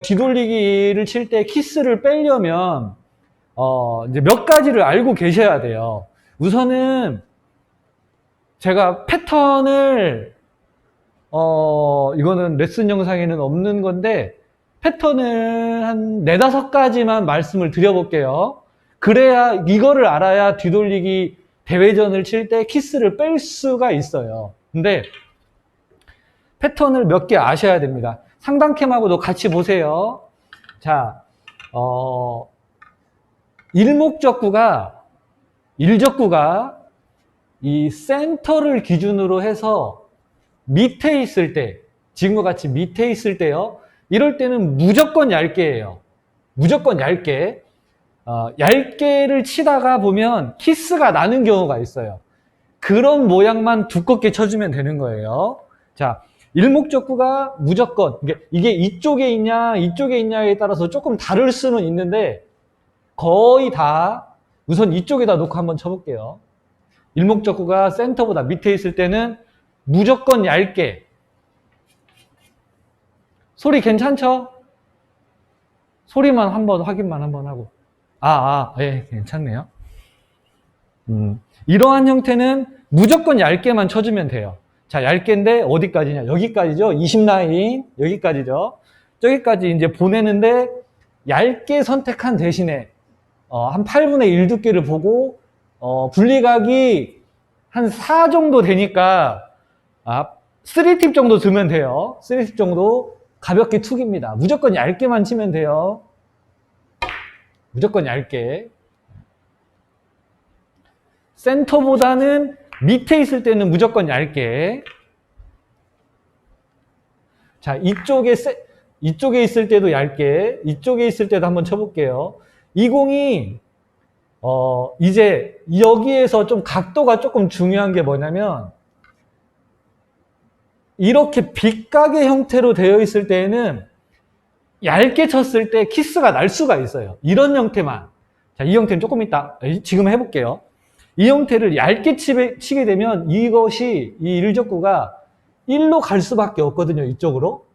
뒤돌리기를 칠 때 키스를 빼려면 이제 몇 가지를 알고 계셔야 돼요. 우선은 제가 패턴을 이거는 레슨 영상에는 없는 건데 패턴을 한 4-5가지만 말씀을 드려볼게요. 그래야 이거를 알아야 뒤돌리기 대회전을 칠 때 키스를 뺄 수가 있어요. 근데 패턴을 몇 개 아셔야 됩니다. 상단캠하고도 같이 보세요. 자, 일적구가 이 센터를 기준으로 해서 밑에 있을 때, 지금과 같이 밑에 있을 때요. 이럴 때는 무조건 얇게예요. 무조건 얇게. 얇게를 치다가 보면 키스가 나는 경우가 있어요. 그런 모양만 두껍게 쳐주면 되는 거예요. 자, 일목적구가 무조건, 이게 이쪽에 있냐, 이쪽에 있냐에 따라서 조금 다를 수는 있는데, 거의 다, 우선 이쪽에다 놓고 한번 쳐볼게요. 일목적구가 센터보다 밑에 있을 때는 무조건 얇게. 소리 괜찮죠? 소리만 한번 확인만 한번 하고. 예, 괜찮네요. 이러한 형태는 무조건 얇게만 쳐주면 돼요. 자, 얇게인데 어디까지냐? 여기까지죠? 20라인, 여기까지죠? 저기까지 이제 보내는데 얇게 선택한 대신에 한 8분의 1 두께를 보고 분리각이 한 4 정도 되니까 3팁 정도 두면 돼요. 3팁 정도 가볍게 툭입니다. 무조건 얇게만 치면 돼요. 무조건 얇게. 센터보다는 밑에 있을 때는 무조건 얇게. 자, 이쪽에 있을 때도 얇게, 이쪽에 있을 때도 한번 쳐볼게요. 이 공이 이제 여기에서 좀 각도가 조금 중요한 게 뭐냐면 이렇게 빗가게 형태로 되어 있을 때에는 얇게 쳤을 때 키스가 날 수가 있어요. 이런 형태만. 자, 이 형태는 조금 이따 지금 해볼게요. 이 형태를 얇게 치게 되면 이것이 이 일적구가 1로 갈 수밖에 없거든요. 이쪽으로.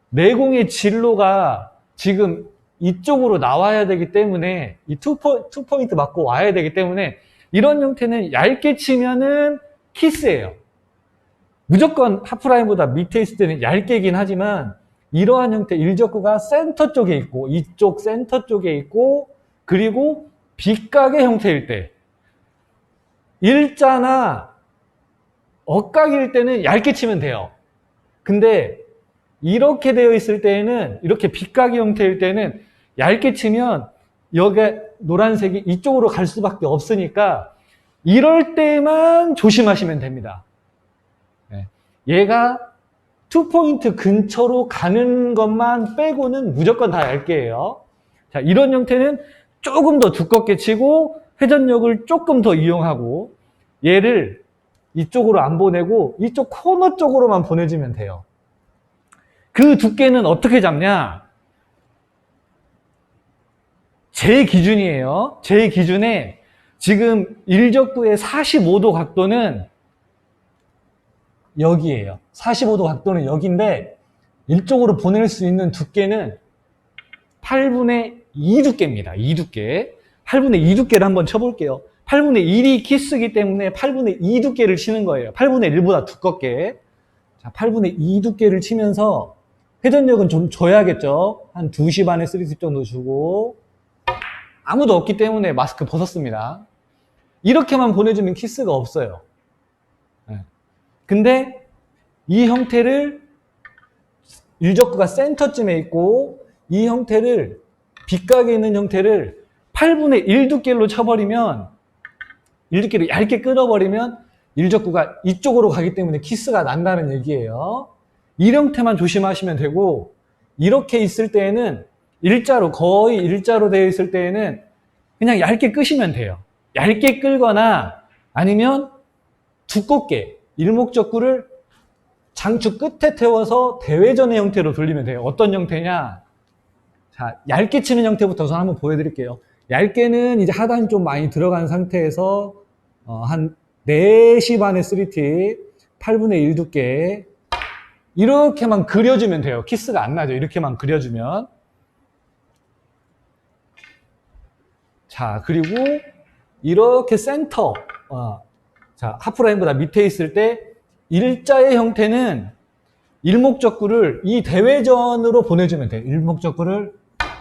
내공의 진로가 지금 이쪽으로 나와야 되기 때문에 이 투포인트 맞고 와야 되기 때문에 이런 형태는 얇게 치면은 키스예요. 무조건 하프라인보다 밑에 있을 때는 얇게긴 하지만 이러한 형태 일적구가 센터 쪽에 있고 이쪽 센터 쪽에 있고 그리고 빗가게 형태일 때 일자나 억각일 때는 얇게 치면 돼요. 근데 이렇게 되어 있을 때에는 이렇게 빗가게 형태일 때는 얇게 치면 여기 노란색이 이쪽으로 갈 수밖에 없으니까 이럴 때만 조심하시면 됩니다. 얘가 투포인트 근처로 가는 것만 빼고는 무조건 다 얇게 해요. 자, 이런 형태는 조금 더 두껍게 치고 회전력을 조금 더 이용하고 얘를 이쪽으로 안 보내고 이쪽 코너 쪽으로만 보내주면 돼요. 그 두께는 어떻게 잡냐? 제 기준이에요. 제 기준에 지금 일적구의 45도 각도는 여기에요. 45도 각도는 여기인데 이쪽으로 보낼 수 있는 두께는 8분의 2 두께입니다. 2 두께. 8분의 2 두께를 한번 쳐볼게요. 8분의 1이 키스이기 때문에 8분의 2 두께를 치는 거예요. 8분의 1보다 두껍게. 자, 8분의 2 두께를 치면서 회전력은 좀 줘야겠죠. 한 2시 반에 3팁 정도 주고 아무도 없기 때문에 마스크 벗었습니다. 이렇게만 보내주면 키스가 없어요. 근데 이 형태를 일적구가 센터쯤에 있고 이 형태를 빗가게 있는 형태를 8분의 1 두께로 쳐버리면 1 두께를 얇게 끊어버리면 일적구가 이쪽으로 가기 때문에 키스가 난다는 얘기예요. 이 형태만 조심하시면 되고 이렇게 있을 때에는 일자로 거의 일자로 되어 있을 때에는 그냥 얇게 끄시면 돼요. 얇게 끌거나 아니면 두껍게 일목적구를 장축 끝에 태워서 대회전의 형태로 돌리면 돼요. 어떤 형태냐? 자, 얇게 치는 형태부터 우선 한번 보여드릴게요. 얇게는 이제 하단이 좀 많이 들어간 상태에서 한 4시 반의 3팁, 8분의 1 두께 이렇게만 그려주면 돼요. 키스가 안 나죠. 이렇게만 그려주면. 자, 그리고 이렇게 센터, 자, 하프라인보다 밑에 있을 때 일자의 형태는 일목적구를 이 대회전으로 보내주면 돼요. 일목적구를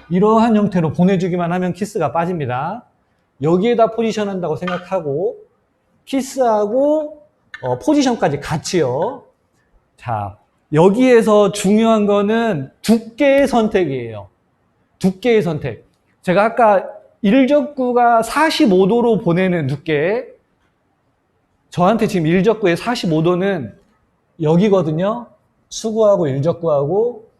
이러한 형태로 보내주기만 하면 키스가 빠집니다. 여기에다 포지션한다고 생각하고 키스하고 포지션까지 같이요. 자, 여기에서 중요한 거는 두께의 선택이에요. 두께의 선택. 제가 아까 일적구가 45도로 보내는 두께, 저한테 지금 일적구의 45도는 여기거든요. 수구하고 일적구하고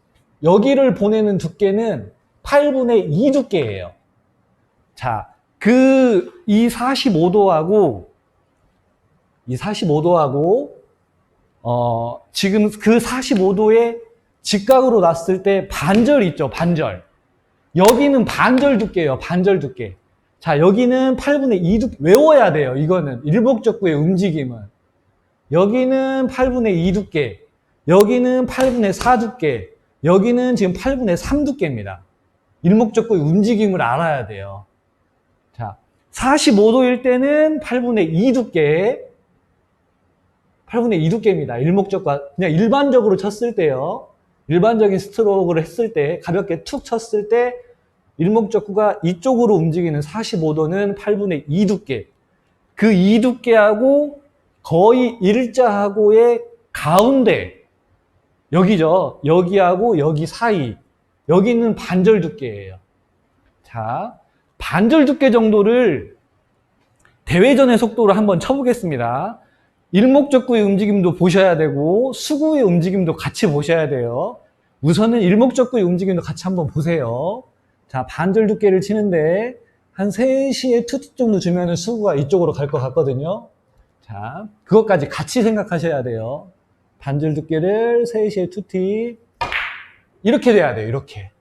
여기를 보내는 두께는 8분의 2 두께예요. 자, 이 45도하고 지금 그 45도의 직각으로 놨을 때 반절 있죠, 반절. 여기는 반절 두께예요, 반절 두께. 자, 여기는 8분의 2 두께. 외워야 돼요, 이거는. 일목적구의 움직임은. 여기는 8분의 2 두께. 여기는 8분의 4 두께. 여기는 지금 8분의 3 두께입니다. 일목적구의 움직임을 알아야 돼요. 자, 45도일 때는 8분의 2 두께. 8분의 2 두께입니다. 일목적과 그냥 일반적으로 쳤을 때요. 일반적인 스트로크를 했을 때 가볍게 툭 쳤을 때 일목적구가 이쪽으로 움직이는 45도는 8분의 2 두께. 그 2 두께하고 거의 일자하고의 가운데 여기죠. 여기하고 여기 사이. 여기는 반절 두께예요. 자, 반절 두께 정도를 대회전의 속도로 한번 쳐보겠습니다. 일목적구의 움직임도 보셔야 되고 수구의 움직임도 같이 보셔야 돼요. 우선은 일목적구의 움직임도 같이 한번 보세요. 자, 반절 두께를 치는데 한 3시에 투티 정도 주면은 수구가 이쪽으로 갈 것 같거든요. 자, 그것까지 같이 생각하셔야 돼요. 반절 두께를 3시에 투티 이렇게 돼야 돼요. 이렇게.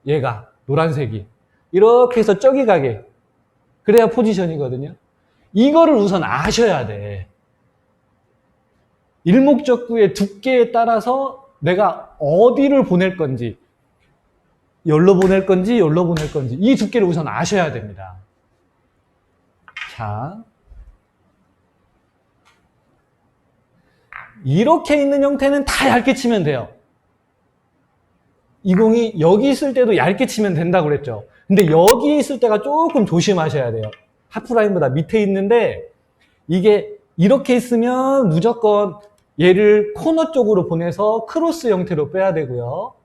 얘가 노란색이 이렇게 해서 저기 가게. 그래야 포지션이거든요. 이거를 우선 아셔야 돼. 일목적구의 두께에 따라서 내가 어디를 보낼 건지, 여기로 보낼 건지, 여기로 보낼 건지, 이 두께를 우선 아셔야 됩니다. 자, 이렇게 있는 형태는 다 얇게 치면 돼요. 이 공이 여기 있을 때도 얇게 치면 된다고 그랬죠. 근데 여기 있을 때가 조금 조심하셔야 돼요. 하프라인보다 밑에 있는데 이게 이렇게 있으면 무조건 얘를 코너 쪽으로 보내서 크로스 형태로 빼야 되고요.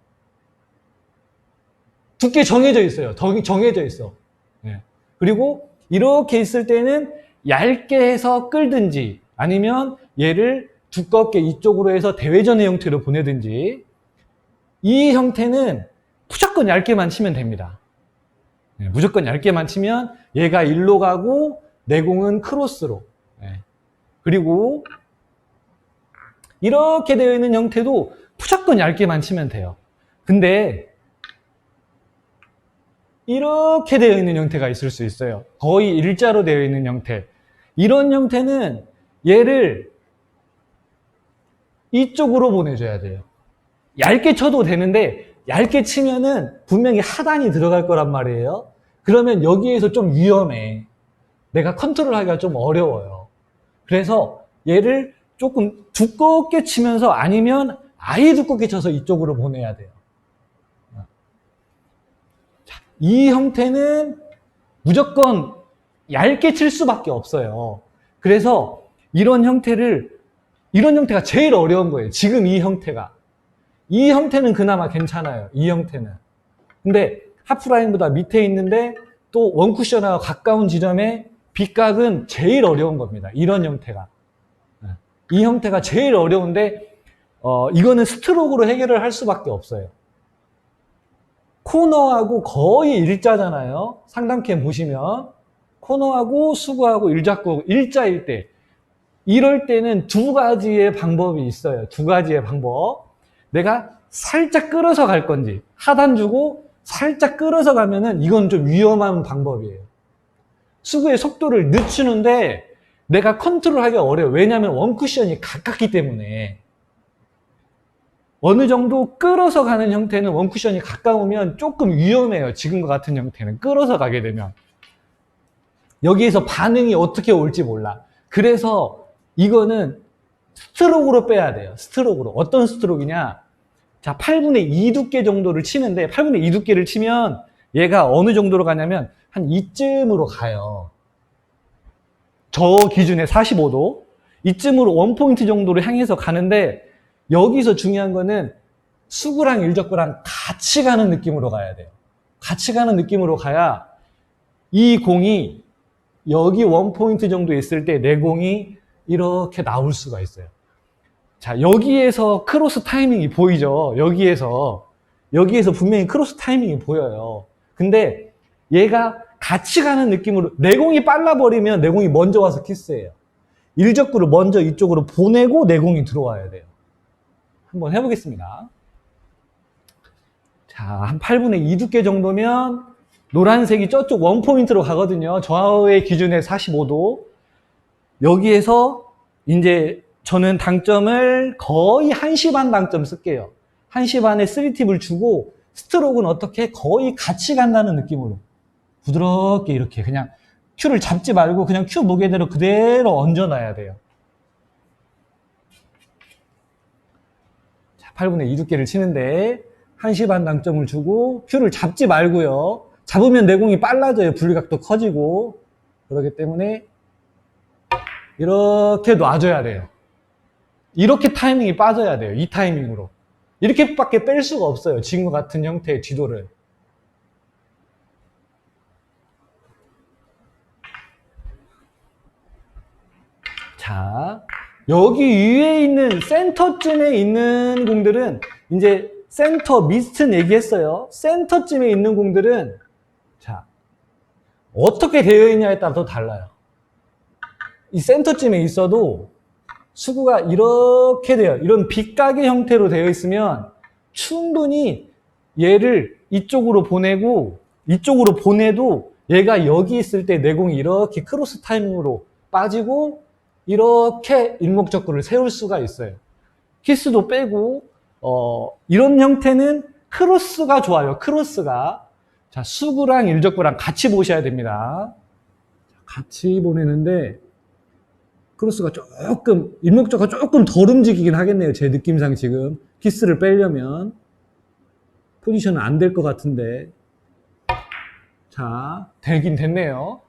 두께 정해져 있어요. 정해져 있어. 네. 그리고 이렇게 있을 때는 얇게 해서 끌든지 아니면 얘를 두껍게 이쪽으로 해서 대회전의 형태로 보내든지 이 형태는 무조건 얇게만 치면 됩니다. 네. 무조건 얇게만 치면 얘가 일로 가고 내 공은 크로스로. 네. 그리고 이렇게 되어 있는 형태도 무조건 얇게만 치면 돼요. 근데 이렇게 되어 있는 형태가 있을 수 있어요. 거의 일자로 되어 있는 형태. 이런 형태는 얘를 이쪽으로 보내줘야 돼요. 얇게 쳐도 되는데 얇게 치면은 분명히 하단이 들어갈 거란 말이에요. 그러면 여기에서 좀 위험해. 내가 컨트롤하기가 좀 어려워요. 그래서 얘를 조금 두껍게 치면서 아니면 아예 두껍게 쳐서 이쪽으로 보내야 돼요. 자, 이 형태는 무조건 얇게 칠 수밖에 없어요. 그래서 이런 형태가 제일 어려운 거예요. 지금 이 형태가. 이 형태는 그나마 괜찮아요. 이 형태는. 근데 하프라인보다 밑에 있는데 또 원쿠션하고 가까운 지점에 빗각은 제일 어려운 겁니다. 이런 형태가. 이 형태가 제일 어려운데 이거는 스트로크로 해결을 할 수밖에 없어요. 코너하고 거의 일자잖아요. 상단캠 보시면 코너하고 수구하고 일자구 일자일 때 이럴 때는 두 가지의 방법이 있어요. 두 가지의 방법. 내가 살짝 끌어서 갈 건지 하단 주고 살짝 끌어서 가면은 이건 좀 위험한 방법이에요. 수구의 속도를 늦추는데 내가 컨트롤하기가 어려워요. 왜냐하면 원쿠션이 가깝기 때문에. 어느 정도 끌어서 가는 형태는 원쿠션이 가까우면 조금 위험해요. 지금과 같은 형태는 끌어서 가게 되면. 여기에서 반응이 어떻게 올지 몰라. 그래서 이거는 스트로크로 빼야 돼요. 스트로크로. 어떤 스트로크냐? 자, 8분의 2 두께 정도를 치는데 8분의 2 두께를 치면 얘가 어느 정도로 가냐면 한 이쯤으로 가요. 저 기준에 45도. 이쯤으로 원포인트 정도로 향해서 가는데 여기서 중요한 거는 수구랑 일적구랑 같이 가는 느낌으로 가야 돼요. 같이 가는 느낌으로 가야 이 공이 여기 원포인트 정도 있을 때 내 공이 이렇게 나올 수가 있어요. 자, 여기에서 크로스 타이밍이 보이죠? 여기에서 분명히 크로스 타이밍이 보여요. 근데 얘가 같이 가는 느낌으로 내 공이 빨라버리면 내 공이 먼저 와서 키스해요. 일적구를 먼저 이쪽으로 보내고 내 공이 들어와야 돼요. 한번 해보겠습니다. 자, 한 8분의 2 두께 정도면 노란색이 저쪽 원포인트로 가거든요. 저의 기준에 45도. 여기에서 이제 저는 당점을 거의 1시 반 당점 쓸게요. 1시 반에 3팁을 주고 스트로크는 어떻게 거의 같이 간다는 느낌으로 부드럽게 이렇게 그냥 큐를 잡지 말고 그냥 큐 무게대로 그대로 얹어놔야 돼요. 자, 8분의 2 두께를 치는데 1시 반 당점을 주고 큐를 잡지 말고요. 잡으면 내 공이 빨라져요. 분리각도 커지고. 그렇기 때문에 이렇게 놔줘야 돼요. 이렇게 타이밍이 빠져야 돼요. 이 타이밍으로. 이렇게밖에 뺄 수가 없어요. 지금과 같은 형태의 뒤도를. 자, 여기 위에 있는 센터쯤에 있는 공들은 이제 센터 미스트는 얘기했어요. 센터쯤에 있는 공들은 자, 어떻게 되어 있냐에 따라 더 달라요. 이 센터쯤에 있어도 수구가 이렇게 돼요. 이런 빗가게 형태로 되어 있으면 충분히 얘를 이쪽으로 보내고 이쪽으로 보내도 얘가 여기 있을 때 내 공이 이렇게 크로스 타이밍으로 빠지고 이렇게 일목적구를 세울 수가 있어요. 키스도 빼고 이런 형태는 크로스가 좋아요. 크로스가. 자, 수구랑 일적구랑 같이 보셔야 됩니다. 같이 보내는데 크로스가 조금 일목적구가 조금 덜 움직이긴 하겠네요. 제 느낌상 지금 키스를 빼려면 포지션은 안 될 것 같은데 자, 되긴 됐네요.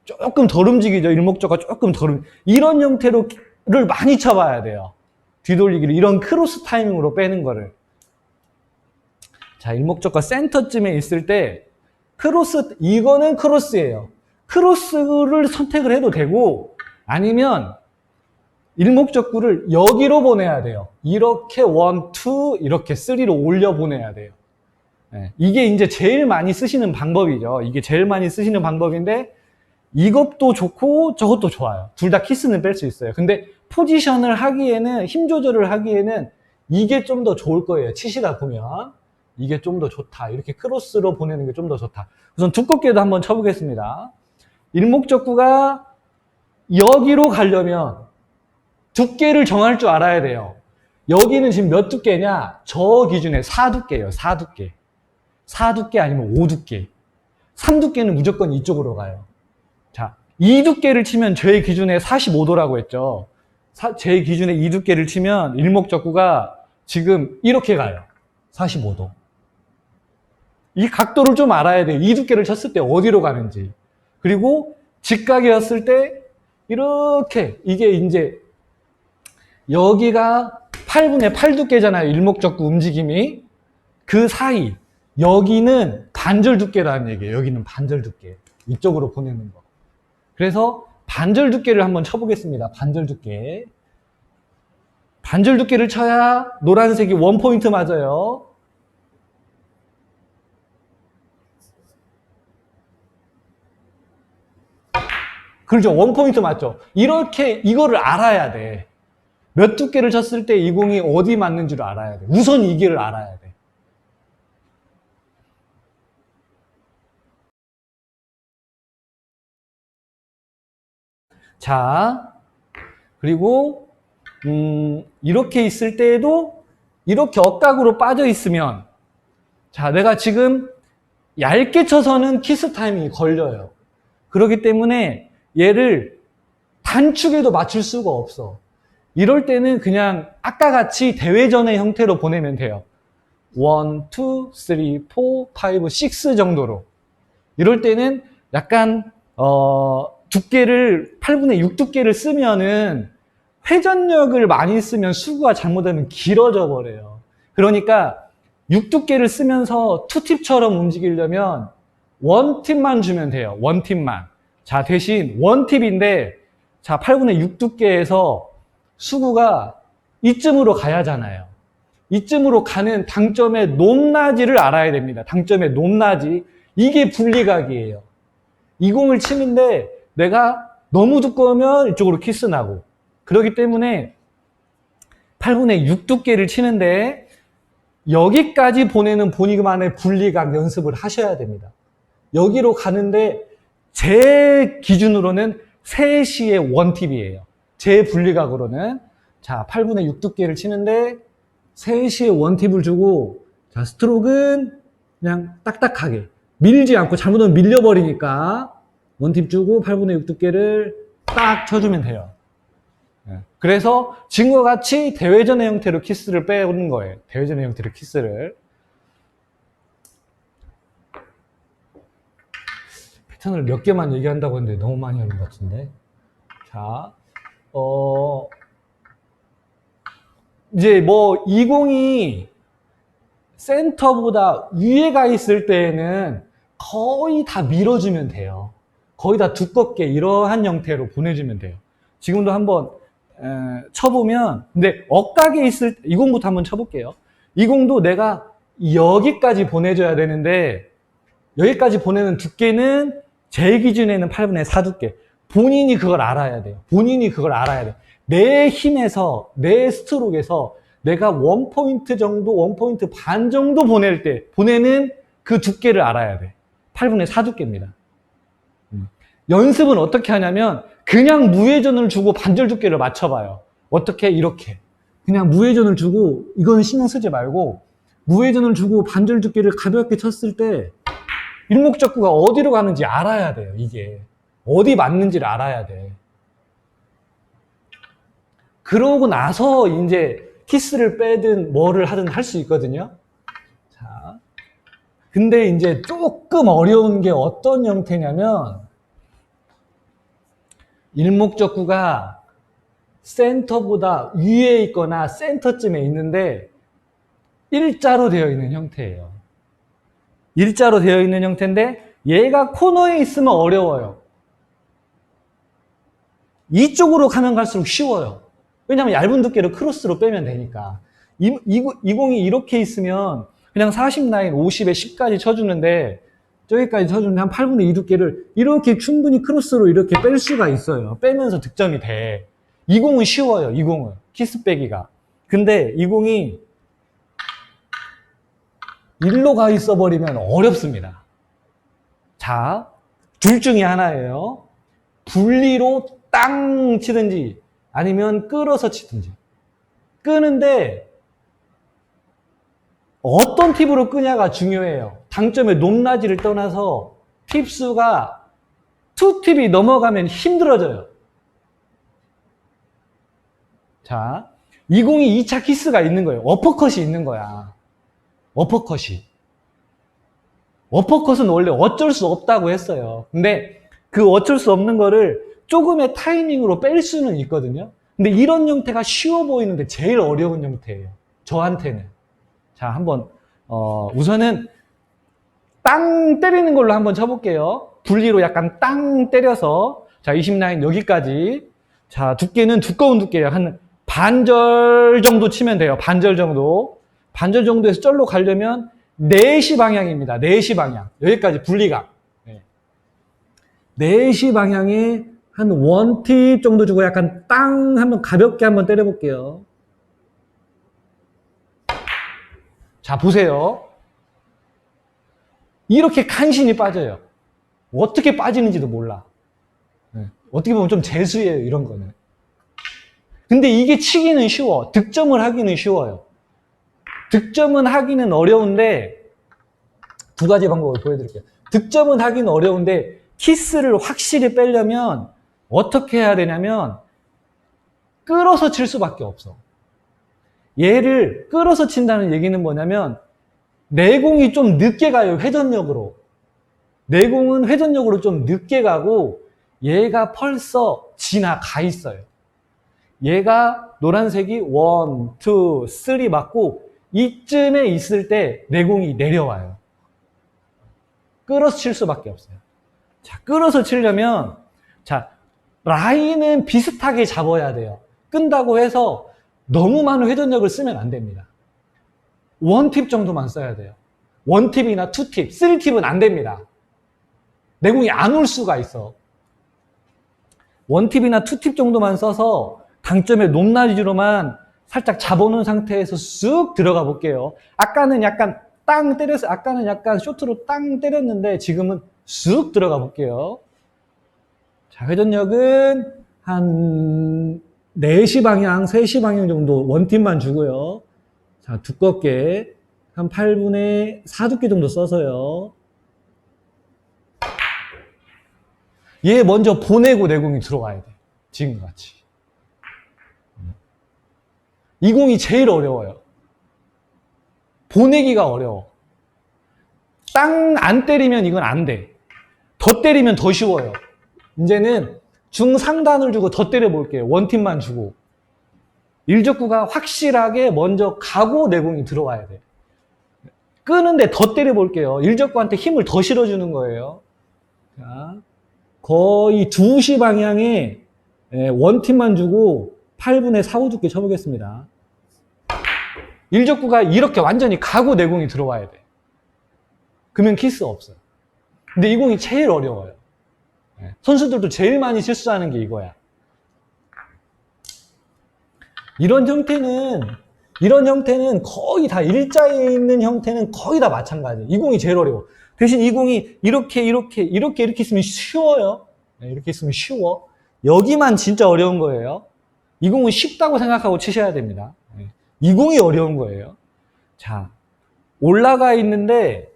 조금 덜 움직이죠. 일목적구가 조금 덜 이런 형태로를 많이 쳐봐야 돼요. 뒤돌리기를 이런 크로스 타이밍으로 빼는 거를. 자, 일목적과 센터쯤에 있을 때 크로스, 이거는 크로스예요. 크로스를 선택을 해도 되고 아니면 일목적구를 여기로 보내야 돼요. 이렇게 1, 2 이렇게 3로 올려 보내야 돼요. 네, 이게 이제 제일 많이 쓰시는 방법이죠. 이게 제일 많이 쓰시는 방법인데 이것도 좋고 저것도 좋아요. 둘 다 키스는 뺄 수 있어요. 근데 포지션을 하기에는 힘 조절을 하기에는 이게 좀 더 좋을 거예요. 치시다 보면 이게 좀 더 좋다. 이렇게 크로스로 보내는 게 좀 더 좋다. 우선 두껍게도 한번 쳐보겠습니다. 일목적구가 여기로 가려면 두께를 정할 줄 알아야 돼요. 여기는 지금 몇 두께냐? 저 기준에 4두께예요. 4두께. 4두께 아니면 5두께. 3두께는 무조건 이쪽으로 가요. 자, 2두께를 치면 제 기준에 45도라고 했죠. 제 기준에 2두께를 치면 일목적구가 지금 이렇게 가요. 45도. 이 각도를 좀 알아야 돼요. 2두께를 쳤을 때 어디로 가는지. 그리고 직각이었을 때 이렇게 이게 이제 여기가 8분의 8 두께잖아요. 일목적구 움직임이. 그 사이 여기는 반절 두께라는 얘기예요. 여기는 반절 두께. 이쪽으로 보내는 거. 그래서 반절 두께를 한번 쳐보겠습니다. 반절 두께. 반절 두께를 쳐야 노란색이 원포인트 맞아요. 그렇죠. 원포인트 맞죠. 이렇게 이거를 알아야 돼. 몇 두께를 쳤을 때 이 공이 어디 맞는지를 알아야 돼. 우선 이게를 알아야 돼. 자, 그리고 이렇게 있을 때에도 이렇게 억각으로 빠져 있으면 자, 내가 지금 얇게 쳐서는 키스 타이밍이 걸려요. 그렇기 때문에 얘를 단축에도 맞출 수가 없어. 이럴 때는 그냥 아까 같이 대회전의 형태로 보내면 돼요. 1, 2, 3, 4, 5, 6 정도로. 이럴 때는 약간 두께를 8분의 6 두께를 쓰면은 회전력을 많이 쓰면 수구가 잘못하면 길어져 버려요. 그러니까 6 두께를 쓰면서 투팁처럼 움직이려면 원팁만 주면 돼요. 원팁만. 자, 대신 원팁인데 자, 8분의 6 두께에서 수구가 이쯤으로 가야 하잖아요. 이쯤으로 가는 당점의 높낮이를 알아야 됩니다. 당점의 높낮이. 이게 분리각이에요. 이 공을 치는데 내가 너무 두꺼우면 이쪽으로 키스 나고, 그렇기 때문에 8분의 6 두께를 치는데 여기까지 보내는 본인만의 분리각 연습을 하셔야 됩니다. 여기로 가는데 제 기준으로는 3시의 원팁이에요. 제 분리각으로는. 자, 8분의 6 두께를 치는데 3시의 원팁을 주고, 자, 스트로크는 그냥 딱딱하게 밀지 않고, 잘못하면 밀려버리니까 원팁 주고 8분의 6 두께를 딱 쳐주면 돼요. 그래서 지금과 같이 대회전의 형태로 키스를 빼오는 거예요. 대회전의 형태로 키스를. 패턴을 몇 개만 얘기한다고 했는데 너무 많이 하는 것 같은데. 자, 이제 뭐 이 공이 센터보다 위에 가 있을 때에는 거의 다 밀어주면 돼요. 거의 다 두껍게 이러한 형태로 보내주면 돼요. 지금도 한번 쳐보면, 근데 억각에 있을 때, 이 공부터 한번 쳐볼게요. 이 공도 내가 여기까지 보내줘야 되는데 여기까지 보내는 두께는 제 기준에는 8분의 4 두께. 본인이 그걸 알아야 돼요. 본인이 그걸 알아야 돼요. 내 힘에서, 내 스트로크에서 내가 1포인트 정도, 1포인트 반 정도 보낼 때 보내는 그 두께를 알아야 돼. 8분의 4 두께입니다. 연습은 어떻게 하냐면 그냥 무회전을 주고 반절 두께를 맞춰봐요. 어떻게? 이렇게. 그냥 무회전을 주고, 이거는 신경 쓰지 말고 무회전을 주고 반절 두께를 가볍게 쳤을 때 일목적구가 어디로 가는지 알아야 돼요. 이게 어디 맞는지를 알아야 돼. 그러고 나서 이제 키스를 빼든 뭐를 하든 할 수 있거든요. 자, 근데 이제 조금 어려운 게 어떤 형태냐면, 일목적구가 센터보다 위에 있거나 센터쯤에 있는데 일자로 되어 있는 형태예요. 일자로 되어 있는 형태인데 얘가 코너에 있으면 어려워요. 이쪽으로 가면 갈수록 쉬워요. 왜냐하면 얇은 두께로 크로스로 빼면 되니까. 이 공이 이렇게 있으면 그냥 40 라인 50에 10까지 쳐주는데, 저기까지 쳐주는데 한 8분의 2 두께를 이렇게 충분히 크로스로 이렇게 뺄 수가 있어요. 빼면서 득점이 돼. 이 공은 쉬워요. 이 공은 키스 빼기가. 근데 이 공이 일로 가 있어 버리면 어렵습니다. 자, 둘 중에 하나예요. 분리로 땅 치든지 아니면 끌어서 치든지. 끄는데 어떤 팁으로 끄냐가 중요해요. 당점의 높낮이를 떠나서 팁수가 2팁이 넘어가면 힘들어져요. 자, 이 공이 2차 키스가 있는 거예요. 어퍼컷이 있는 거야. 어퍼컷이. 어퍼컷은 원래 어쩔 수 없다고 했어요. 근데 그 어쩔 수 없는 거를 조금의 타이밍으로 뺄 수는 있거든요. 근데 이런 형태가 쉬워 보이는데 제일 어려운 형태예요. 저한테는. 자, 한번 우선은 땅 때리는 걸로 한번 쳐볼게요. 분리로 약간 땅 때려서, 자, 20라인 여기까지. 자, 두께는 두꺼운 두께예요. 한 반절 정도 치면 돼요. 반절 정도. 반절 정도에서 절로 가려면 4시 방향입니다. 4시 방향. 여기까지 분리각. 4시 방향에 한 원팁 정도 주고 약간 땅 한번 가볍게 한번 때려볼게요. 자, 보세요. 이렇게 간신히 빠져요. 어떻게 빠지는지도 몰라. 어떻게 보면 좀 재수예요, 이런 거는. 근데 이게 치기는 쉬워. 득점을 하기는 쉬워요. 득점은 하기는 어려운데, 두 가지 방법을 보여드릴게요. 득점은 하기는 어려운데 키스를 확실히 빼려면 어떻게 해야 되냐면 끌어서 칠 수밖에 없어. 얘를 끌어서 친다는 얘기는 뭐냐면 내공이 좀 늦게 가요. 회전력으로. 내공은 회전력으로 좀 늦게 가고 얘가 벌써 지나가 있어요. 얘가 노란색이 1, 2, 3 맞고 이쯤에 있을 때 내공이 내려와요. 끌어서 칠 수밖에 없어요. 자, 끌어서 치려면 자, 라인은 비슷하게 잡아야 돼요. 끈다고 해서 너무 많은 회전력을 쓰면 안 됩니다. 1팁 정도만 써야 돼요. 1팁이나 2팁, 3팁은 안 됩니다. 내공이 안 올 수가 있어. 1팁이나 2팁 정도만 써서 당점의 높낮이로만 살짝 잡아놓은 상태에서 쑥 들어가 볼게요. 아까는 약간 땅 때렸어요. 아까는 약간 쇼트로 땅 때렸는데 지금은 쑥 들어가 볼게요. 자, 회전력은 한 4시 방향, 3시 방향 정도 1팁만 주고요. 자, 두껍게 한 8분의 4 두께 정도 써서요. 얘 먼저 보내고 내공이 들어와야 돼. 지금같이. 이 공이 제일 어려워요. 보내기가 어려워. 땅 안 때리면 이건 안 돼. 더 때리면 더 쉬워요. 이제는 중상단을 주고 더 때려볼게요. 1팁만 주고. 일적구가 확실하게 먼저 가고 내공이 들어와야 돼. 끄는데 더 때려볼게요. 일적구한테 힘을 더 실어주는 거예요. 자, 거의 2시 방향에 1팁만 주고 8분의 4, 5 두께 쳐보겠습니다. 일적구가 이렇게 완전히 가고 내공이 들어와야 돼. 그러면 키스 없어요. 근데 이 공이 제일 어려워요. 선수들도 제일 많이 실수하는 게 이거야. 이런 형태는 거의 다 일자에 있는 형태는 거의 다 마찬가지예요. 이 공이 제일 어려워. 대신 이 공이 이렇게 있으면 쉬워요. 이렇게 있으면 쉬워. 여기만 진짜 어려운 거예요. 이 공은 쉽다고 생각하고 치셔야 됩니다. 이 공이 어려운 거예요. 자, 올라가 있는데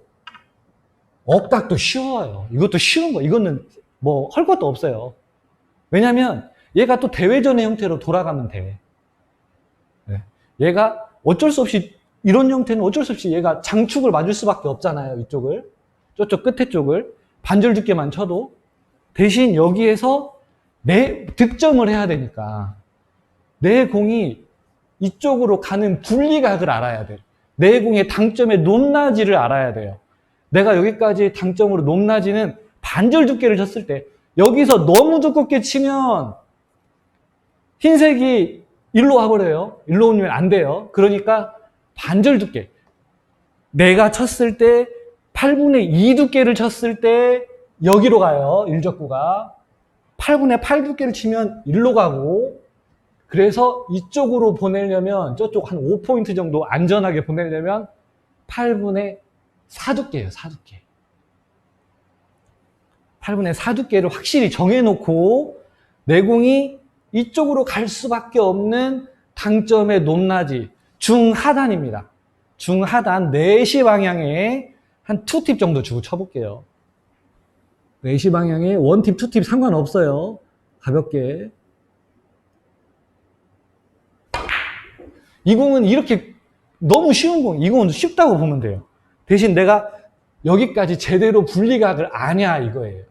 억각도 쉬워요. 이것도 쉬운 거. 이거는 뭐 할 것도 없어요. 왜냐면 얘가 또 대회전의 형태로 돌아가면 돼. 얘가 어쩔 수 없이 이런 형태는 어쩔 수 없이 얘가 장축을 맞을 수밖에 없잖아요. 이쪽을. 저쪽 끝에 쪽을 반절 두께만 쳐도 대신 여기에서 내 득점을 해야 되니까 내 공이 이쪽으로 가는 분리각을 알아야 돼. 내 공의 당점의 높낮이를 알아야 돼요. 내가 여기까지 당점으로 높낮이는 반절 두께를 쳤을 때 여기서 너무 두껍게 치면 흰색이 일로 와버려요. 일로 오면 안 돼요. 그러니까 반절 두께. 내가 쳤을 때 8분의 2 두께를 쳤을 때 여기로 가요. 일적구가. 8분의 8 두께를 치면 일로 가고 그래서 이쪽으로 보내려면 저쪽 한 5포인트 정도 안전하게 보내려면 8분의 4 두께예요. 4 두께. 8분의 4 두께를 확실히 정해놓고 내공이 이쪽으로 갈 수밖에 없는 당점의 높낮이 중하단입니다. 중하단 4시 방향에 한 2팁 정도 주고 쳐볼게요. 4시 방향에 1팁, 2팁 상관없어요. 가볍게. 이 공은 이렇게 너무 쉬운 공, 이 공은 쉽다고 보면 돼요. 대신 내가 여기까지 제대로 분리각을 아냐 이거예요.